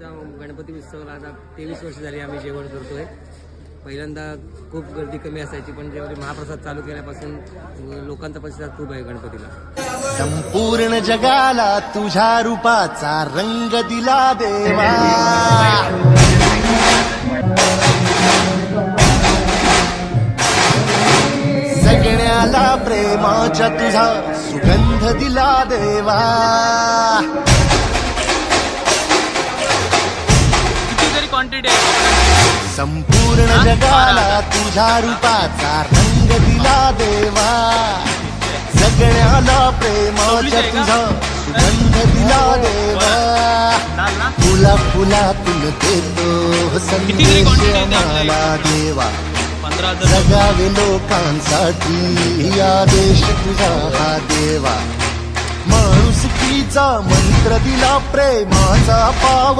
गणपती उत्सवाला आता 23 वर्ष झाली आम्ही जेवण करतोय। पहिल्यांदा खूप गर्दी कमी असायची, पण जेव्हा महाप्रसाद चालू केल्यापासून लोकांचा प्रतिसाद खूप आहे गणपतीला। संपूर्ण जगाला तुझ्या रूपाचा रंग दिला देवा, सगळ्याला प्रेमाच्या तुझा सुगंध दिला देवा। संपूर्ण जगाला तुझ्या रूपाचा रंग दिला देवा, सगळ्याला प्रेमाच्या तुझा सुगंध दिला देवा। फुला फुलातून देतो संदेश आम्हाला देवा, जगावे लोकांसाठी या देश तुझा हा देवा। माणुसकीचा मंत्र दिला प्रेमाचा पाव